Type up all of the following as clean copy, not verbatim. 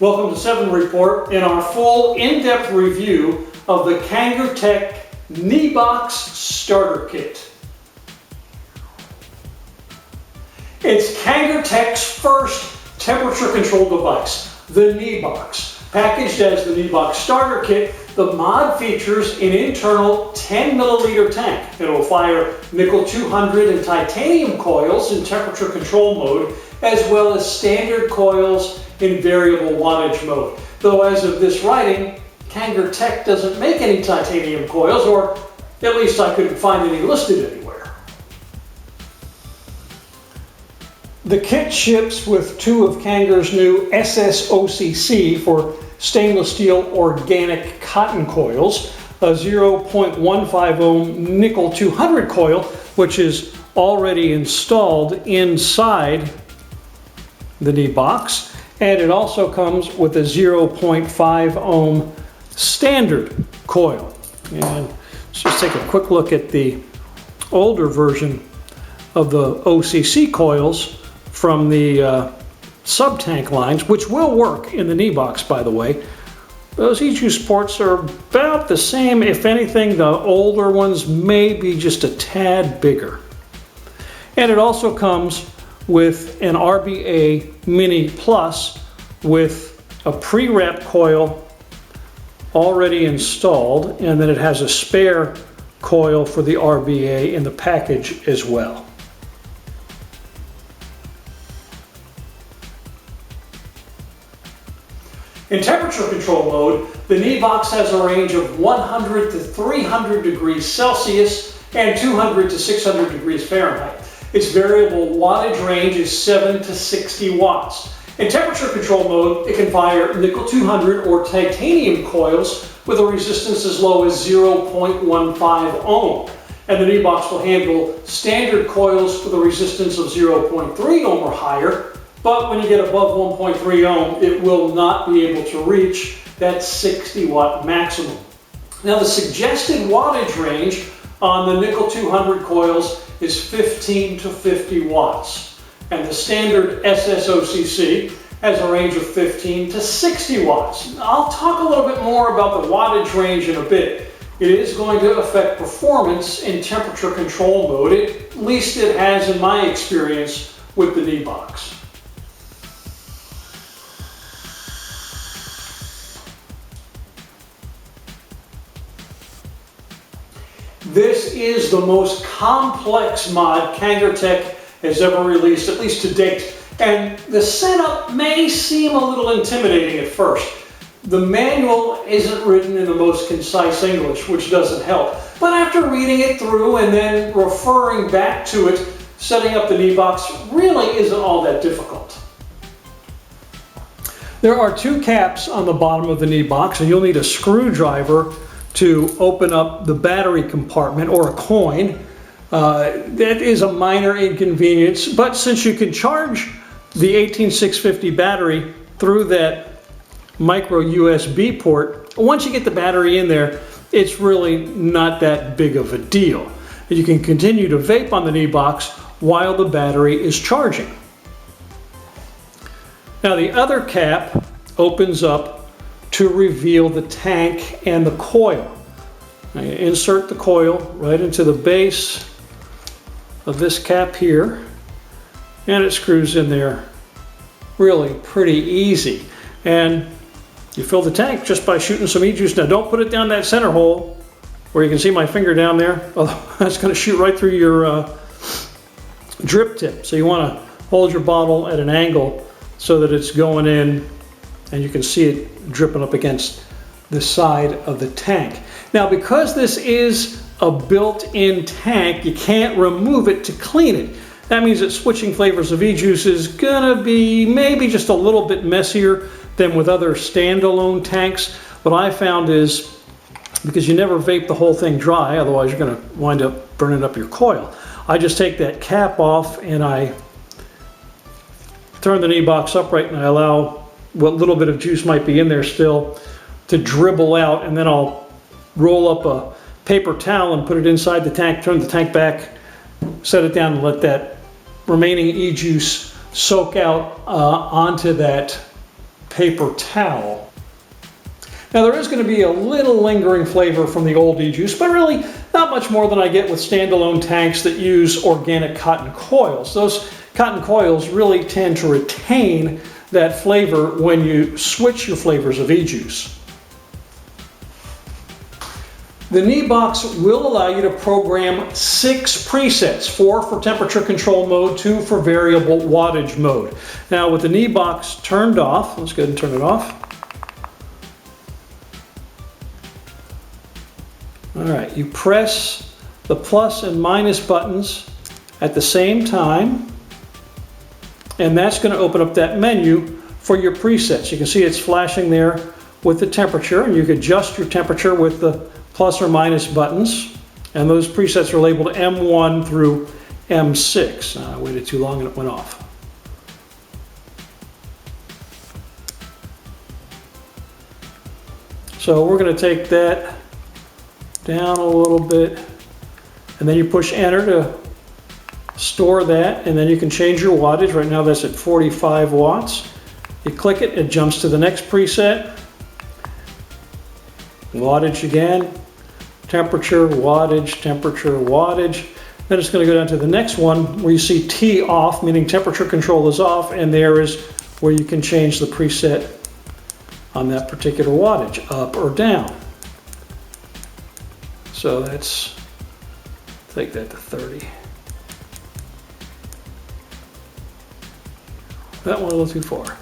Welcome to 7 Report in our full in-depth review of the Kangertech NEBOX Starter Kit. It's Kangertech's first temperature-controlled device, the NEBOX. Packaged as the NEBOX Starter Kit, the mod features an internal 10 milliliter tank. It will fire nickel 200 and titanium coils in temperature control mode, as well as standard coils in variable wattage mode. Though as of this writing, Kangertech doesn't make any titanium coils, or at least I couldn't find any listed anywhere. The kit ships with 2 of Kanger's new SSOCC for stainless steel organic cotton coils, a 0.15 ohm nickel 200 coil, which is already installed inside the NEBOX, and it also comes with a 0.5 ohm standard coil. And let's just take a quick look at the older version of the OCC coils from the sub-tank lines, which will work in the NEBOX, by the way. Those E-juice ports are about the same. If anything, the older ones may be just a tad bigger. And it also comes with an RBA Mini Plus with a pre-wrap coil already installed, and then it has a spare coil for the RBA in the package as well. In temperature control mode, the NEBOX has a range of 100 to 300 degrees Celsius and 200 to 600 degrees Fahrenheit. Its variable wattage range is 7 to 60 watts. In temperature control mode, it can fire nickel 200 or titanium coils with a resistance as low as 0.15 ohm. And the NEBOX will handle standard coils with a resistance of 0.3 ohm or higher. But when you get above 1.3 ohm, it will not be able to reach that 60 watt maximum. Now the suggested wattage range on the nickel 200 coils is 15 to 50 watts. And the standard SSOCC has a range of 15 to 60 watts. I'll talk a little bit more about the wattage range in a bit. It is going to affect performance in temperature control mode, at least it has in my experience with the NEBOX. This is the most complex mod Kangertech has ever released, at least to date. And the setup may seem a little intimidating at first. The manual isn't written in the most concise English, which doesn't help. But after reading it through and then referring back to it, setting up the NEBOX really isn't all that difficult. There are 2 caps on the bottom of the NEBOX, and you'll need a screwdriver to open up the battery compartment, or a coin. That is a minor inconvenience, but since you can charge the 18650 battery through that micro USB port, once you get the battery in there, it's really not that big of a deal. You can continue to vape on the NEBOX while the battery is charging. Now the other cap opens up to reveal the tank and the coil. Now you insert the coil right into the base of this cap here, and it screws in there really pretty easy. And you fill the tank just by shooting some E-juice. Now don't put it down that center hole where you can see my finger down there, although that's going to shoot right through your drip tip. So you want to hold your bottle at an angle so that it's going in and you can see it dripping up against the side of the tank. Now because this is a built-in tank, you can't remove it to clean it. That means that switching flavors of E-juice is gonna be maybe just a little bit messier than with other standalone tanks. What I found is, because you never vape the whole thing dry, otherwise you're gonna wind up burning up your coil, I just take that cap off and I turn the NEBOX upright and I allow what little bit of juice might be in there still to dribble out, and then I'll roll up a paper towel and put it inside the tank, turn the tank back, set it down and let that remaining E-juice soak out onto that paper towel. Now there is going to be a little lingering flavor from the old e-juice, but really not much more than I get with standalone tanks that use organic cotton coils. Those cotton coils really tend to retain that flavor when you switch your flavors of e-juice. The NEBOX will allow you to program 6 presets, 4 for temperature control mode, 2 for variable wattage mode. Now with the NEBOX turned off, let's go ahead and turn it off. All right, you press the plus and minus buttons at the same time, and that's going to open up that menu for your presets. You can see it's flashing there with the temperature, and you can adjust your temperature with the plus or minus buttons, and those presets are labeled M1 through M6. I waited too long and it went off. So we're going to take that down a little bit, and then you push enter to store that, and then you can change your wattage. Right now that's at 45 watts. You click it, it jumps to the next preset. Wattage again, temperature, wattage, temperature, wattage. Then it's going to go down to the next one where you see T off, meaning temperature control is off, and there is where you can change the preset on that particular wattage, up or down. So let's take that to 30. That one a little too far.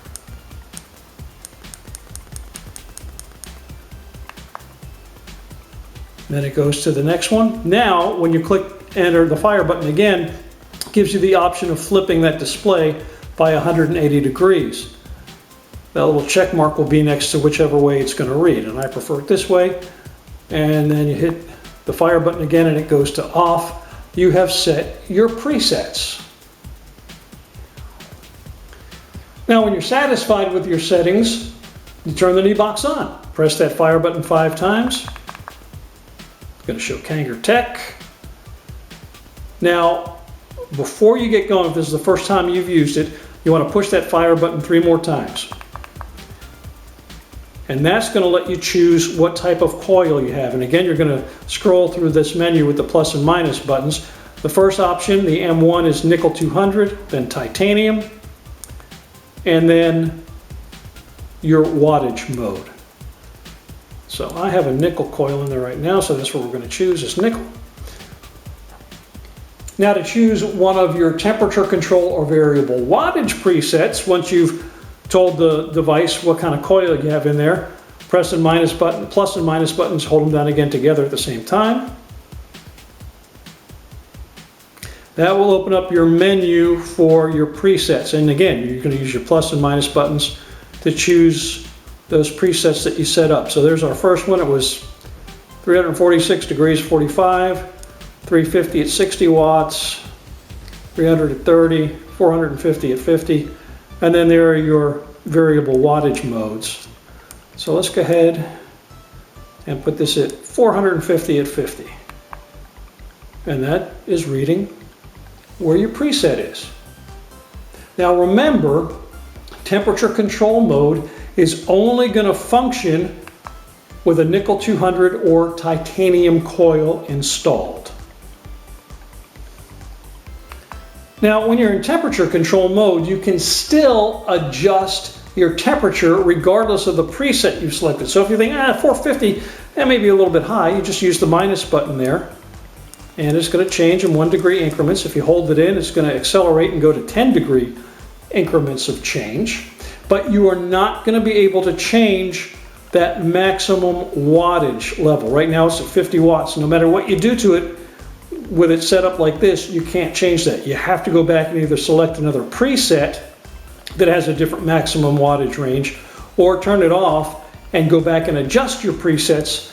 Then it goes to the next one. Now, when you click enter the fire button again, it gives you the option of flipping that display by 180 degrees. That little check mark will be next to whichever way it's going to read, and I prefer it this way. And then you hit the fire button again and it goes to off. You have set your presets. Now when you're satisfied with your settings, you turn the NEBOX on. Press that fire button 5 times. It's going to show Kangertech. Now, before you get going, if this is the first time you've used it, you want to push that fire button 3 more times. And that's going to let you choose what type of coil you have. And again, you're going to scroll through this menu with the plus and minus buttons. The first option, the M1, is nickel 200, then titanium, and then your wattage mode. So I have a nickel coil in there right now, so that's what we're going to choose, is nickel. Now to choose one of your temperature control or variable wattage presets, once you've told the device what kind of coil you have in there, press and minus button, plus and minus buttons, hold them down again together at the same time. That will open up your menu for your presets. And again, you're going to use your plus and minus buttons to choose those presets that you set up. So there's our first one. It was 346 degrees 45, 350 at 60 watts, 300 at 30, 450 at 50. And then there are your variable wattage modes. So let's go ahead and put this at 450 at 50. And that is reading where your preset is. Now remember, temperature control mode is only going to function with a nickel 200 or titanium coil installed. Now, when you're in temperature control mode, you can still adjust your temperature regardless of the preset you've selected. So if you think, 450, that may be a little bit high, you just use the minus button there, and it's going to change in 1 degree increments. If you hold it in, it's going to accelerate and go to 10 degree increments of change. But you are not going to be able to change that maximum wattage level. Right now it's at 50 watts. No matter what you do to it, with it set up like this, you can't change that. You have to go back and either select another preset that has a different maximum wattage range, or turn it off and go back and adjust your presets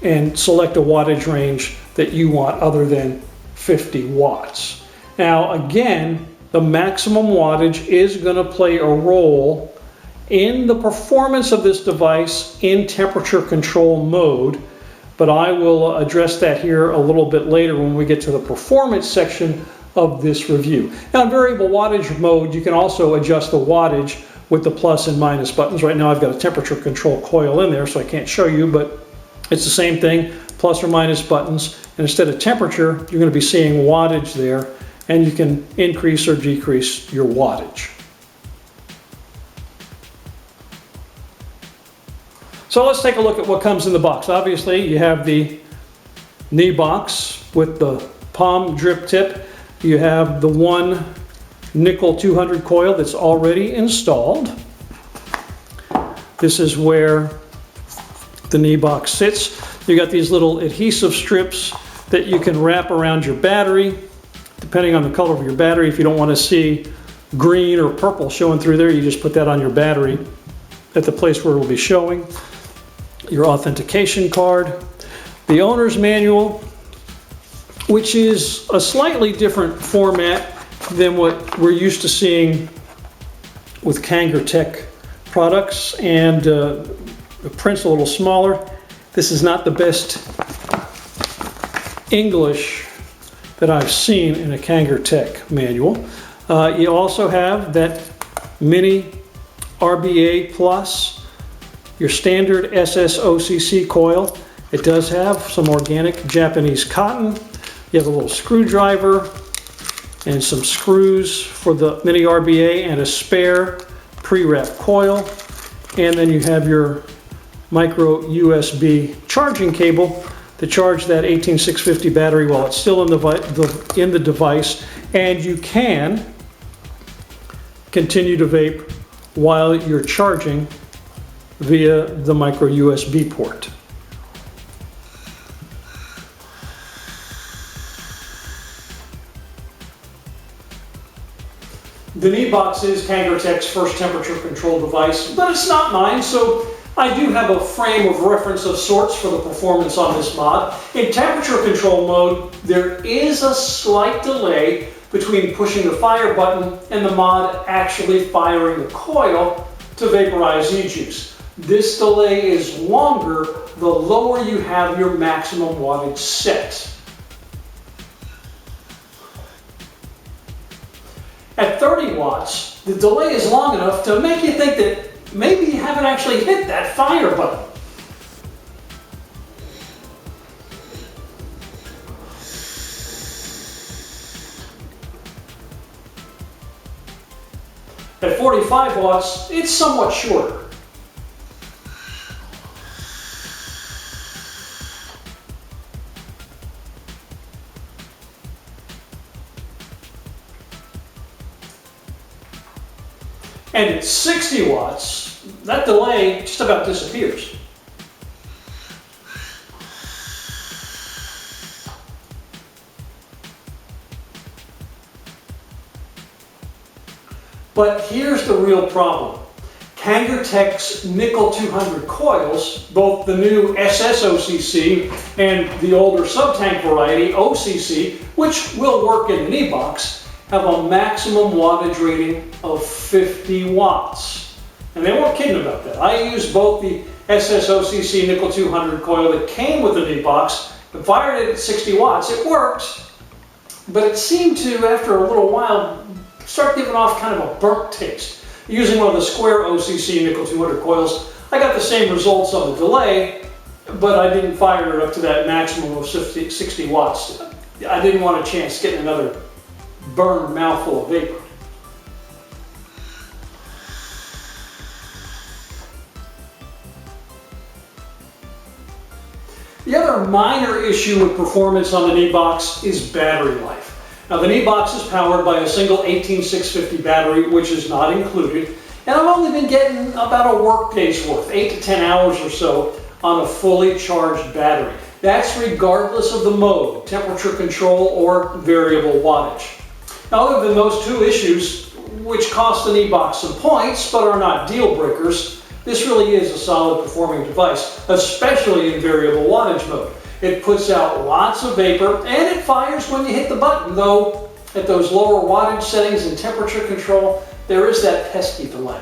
and select a wattage range that you want other than 50 watts. Now again, the maximum wattage is going to play a role in the performance of this device in temperature control mode, but I will address that here a little bit later when we get to the performance section of this review. Now in variable wattage mode, you can also adjust the wattage with the plus and minus buttons. Right now I've got a temperature control coil in there, so I can't show you, but it's the same thing, plus or minus buttons. And instead of temperature, you're going to be seeing wattage there, and you can increase or decrease your wattage. So let's take a look at what comes in the box. Obviously, you have the NEBOX with the palm drip tip. You have the one nickel 200 coil that's already installed. This is where the NEBOX sits. You got these little adhesive strips that you can wrap around your battery, depending on the color of your battery. If you don't want to see green or purple showing through there, you just put that on your battery at the place where it will be showing. Your authentication card, the owner's manual, which is a slightly different format than what we're used to seeing with Kangertech products, and the print's a little smaller. This is not the best English that I've seen in a Kangertech manual. You also have that mini RBA Plus, your standard SSOCC coil. It does have some organic Japanese cotton. You have a little screwdriver and some screws for the mini RBA and a spare pre-wrap coil. And then you have your micro USB charging cable to charge that 18650 battery while it's still in the device. And you can continue to vape while you're charging via the micro USB port. The NEBOX is Kangertech's first temperature control device, but it's not mine, so I do have a frame of reference of sorts for the performance on this mod. In temperature control mode, there is a slight delay between pushing the fire button and the mod actually firing the coil to vaporize e-juice. This delay is longer the lower you have your maximum wattage set. At 30 watts, the delay is long enough to make you think that maybe you haven't actually hit that fire button. At 45 watts, it's somewhat shorter. And at 60 watts, that delay just about disappears. But here's the real problem. Kangertech's nickel 200 coils, both the new SSOCC and the older sub-tank variety, OCC, which will work in the NEBOX, have a maximum wattage rating of 50 watts. And they weren't kidding about that. I used both the SSOCC nickel 200 coil that came with the NEBOX and fired it at 60 watts. It worked, but it seemed to, after a little while, start giving off kind of a burnt taste. Using one of the square OCC nickel 200 coils, I got the same results on the delay, but I didn't fire it up to that maximum of 60 watts. I didn't want a chance getting another burned mouthful of vapor. The other minor issue with performance on the NEBOX is battery life. Now the NEBOX is powered by a single 18650 battery, which is not included, and I've only been getting about a work day's worth, 8 to 10 hours or so, on a fully charged battery. That's regardless of the mode, temperature control or variable wattage. Now, other than those two issues, which cost the NEBOX some points but are not deal breakers, this really is a solid performing device, especially in variable wattage mode. It puts out lots of vapor and it fires when you hit the button, though at those lower wattage settings and temperature control, there is that pesky delay.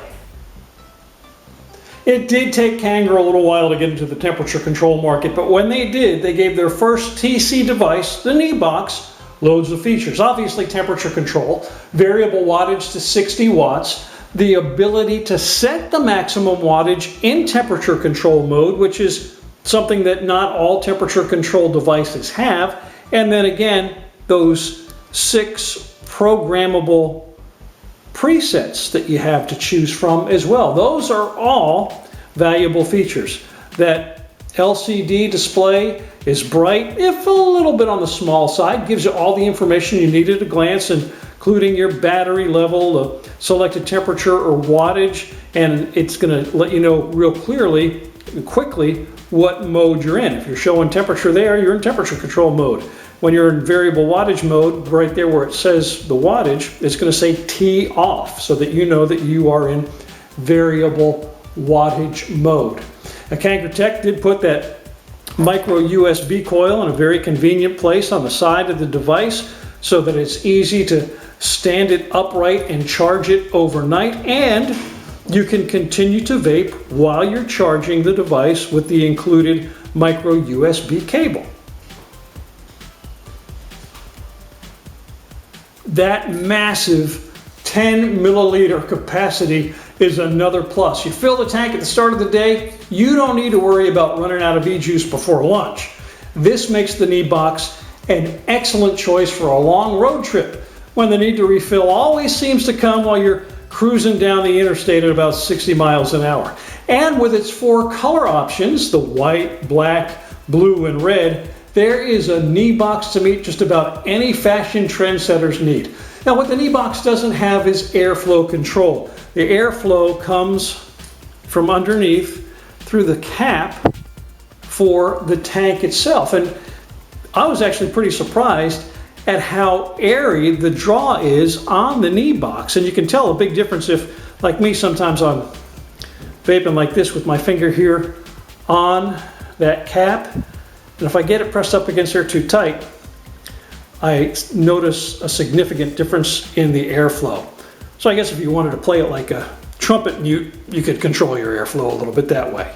It did take Kanger a little while to get into the temperature control market, but when they did, they gave their first TC device, the NEBOX, loads of features. Obviously temperature control, variable wattage to 60 watts, the ability to set the maximum wattage in temperature control mode, which is something that not all temperature control devices have. And then again, those 6 programmable presets that you have to choose from as well. Those are all valuable features. That LCD display is bright, if a little bit on the small side, gives you all the information you need at a glance, including your battery level, the selected temperature or wattage, and it's going to let you know real clearly and quickly what mode you're in. If you're showing temperature there, you're in temperature control mode. When you're in variable wattage mode, right there where it says the wattage, it's going to say T off, so that you know that you are in variable wattage mode. Now, Kangertech did put that micro USB coil in a very convenient place on the side of the device so that it's easy to stand it upright and charge it overnight, and you can continue to vape while you're charging the device with the included micro USB cable. That massive 10 milliliter capacity is another plus. You fill the tank at the start of the day, you don't need to worry about running out of e-juice before lunch. This makes the NEBOX an excellent choice for a long road trip when the need to refill always seems to come while you're cruising down the interstate at about 60 miles an hour. And with its 4 color options, the white, black, blue, and red, there is a NEBOX to meet just about any fashion trendsetter's need. Now, what the NEBOX doesn't have is airflow control. The airflow comes from underneath through the cap for the tank itself. And I was actually pretty surprised at how airy the draw is on the NEBOX. And you can tell a big difference if, like me, sometimes I'm vaping like this with my finger here on that cap. And if I get it pressed up against there too tight, I notice a significant difference in the airflow. So I guess if you wanted to play it like a trumpet mute, you could control your airflow a little bit that way.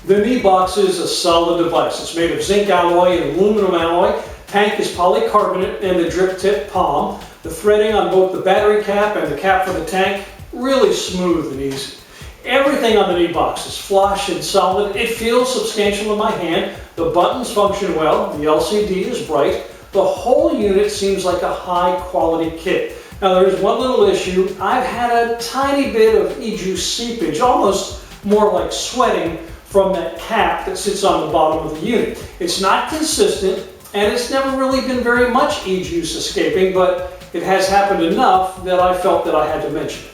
The NEBOX is a solid device. It's made of zinc alloy and aluminum alloy. Tank is polycarbonate and the drip tip palm. The threading on both the battery cap and the cap for the tank, really smooth and easy. Everything on the NEBOX is flush and solid. It feels substantial in my hand. The buttons function well. The LCD is bright. The whole unit seems like a high quality kit. Now, there's one little issue. I've had a tiny bit of e-juice seepage, almost more like sweating, from that cap that sits on the bottom of the unit. It's not consistent, and it's never really been very much e-juice escaping, but it has happened enough that I felt that I had to mention it.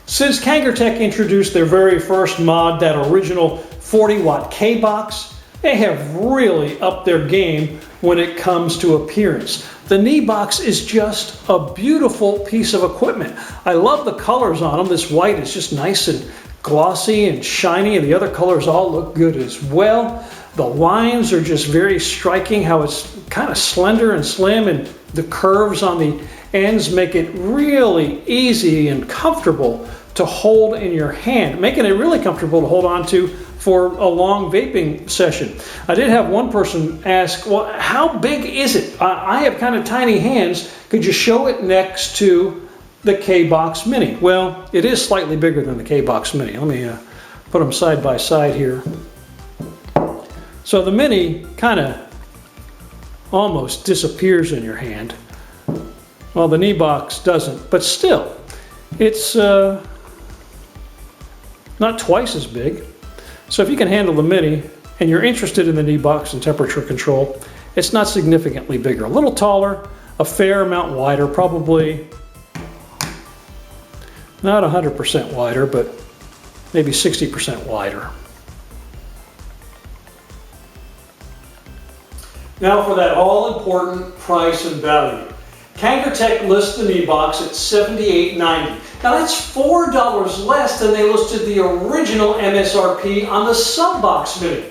Since Kangertech introduced their very first mod, that original 40-watt K-Box, they have really upped their game when it comes to appearance. The NEBOX is just a beautiful piece of equipment. I love the colors on them. This white is just nice and glossy and shiny, and the other colors all look good as well. The lines are just very striking, how it's kind of slender and slim, and the curves on the ends make it really easy and comfortable to hold in your hand, making it really comfortable to hold on to for a long vaping session. I did have one person ask, well, how big is it? I have kind of tiny hands. Could you show it next to the K-Box Mini? Well, it is slightly bigger than the K-Box Mini. Let me put them side by side here. So the Mini kind of almost disappears in your hand. Well, the NEBOX doesn't, but still, it's not twice as big. So if you can handle the Mini and you're interested in the NEBOX and temperature control, it's not significantly bigger. A little taller, a fair amount wider, probably not 100% wider, but maybe 60% wider. Now for that all-important price and value. Kangertech lists the NEBOX at $78.90. Now that's $4 less than they listed the original MSRP on the Sub-Box Mini.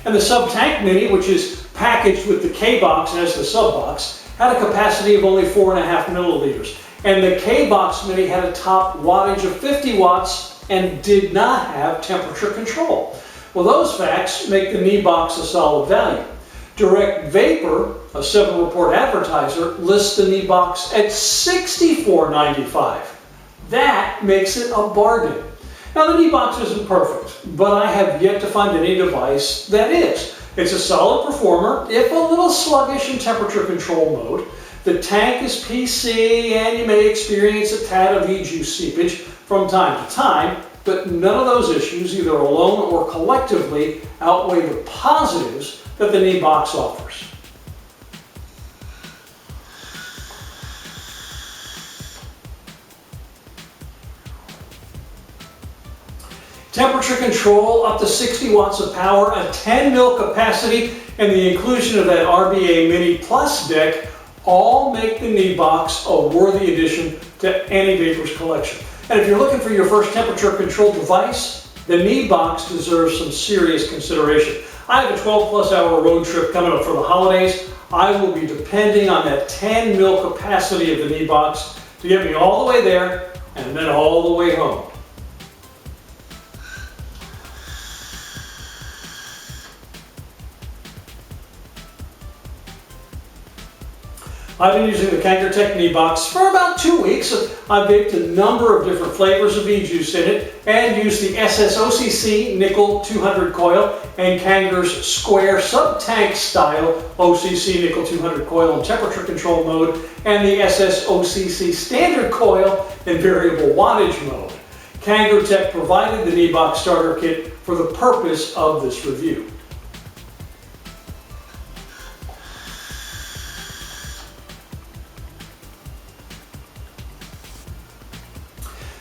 And the Sub-Tank Mini, which is packaged with the K-Box as the Sub-Box, had a capacity of only 4.5 milliliters. And the K-Box Mini had a top wattage of 50 watts and did not have temperature control. Well, those facts make the NEBOX a solid value. DirectVapor A 7 Report advertiser lists the NEBOX at $64.95. That makes it a bargain. Now, the NEBOX isn't perfect, but I have yet to find any device that is. It's a solid performer, if a little sluggish in temperature control mode. The tank is PC, and you may experience a tad of e-juice seepage from time to time, but none of those issues, either alone or collectively, outweigh the positives that the NEBOX offers. Temperature control, up to 60 watts of power, a 10 mil capacity, and the inclusion of that RBA Mini Plus deck all make the NEBOX a worthy addition to NEVapor's collection. And if you're looking for your first temperature control device, the NEBOX deserves some serious consideration. I have a 12+ hour road trip coming up for the holidays. I will be depending on that 10 mil capacity of the NEBOX to get me all the way there and then all the way home. I've been using the Kangertech NEBOX for about 2 weeks. I've vaped a number of different flavors of e-juice in it and used the SSOCC Nickel 200 coil and Kanger's Square Sub-Tank style OCC Nickel 200 coil in temperature control mode and the SSOCC Standard coil in variable wattage mode. Kangertech provided the NEBOX Starter Kit for the purpose of this review.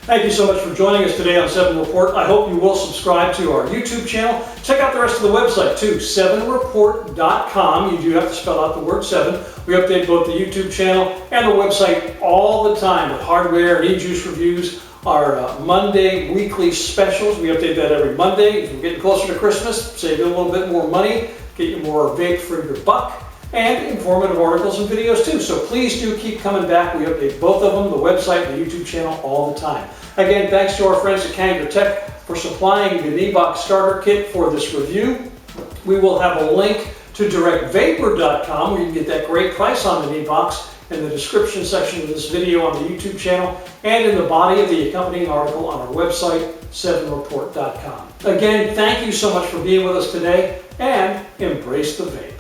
Thank you so much for joining us today on 7 Report. I hope you will subscribe to our YouTube channel. Check out the rest of the website too, 7report.com. You do have to spell out the word 7. We update both the YouTube channel and the website all the time with hardware and e-juice reviews. Our Monday weekly specials, we update that every Monday. If we're getting closer to Christmas, save you a little bit more money, get you more vape for your buck, and informative articles and videos too. So please do keep coming back. We update both of them, the website and the YouTube channel, all the time. Again, thanks to our friends at Kangertech for supplying the NEBOX Starter Kit for this review. We will have a link to DirectVapor.com where you can get that great price on the NEBOX in the description section of this video on the YouTube channel and in the body of the accompanying article on our website, 7report.com. Again, thank you so much for being with us today, and embrace the vape.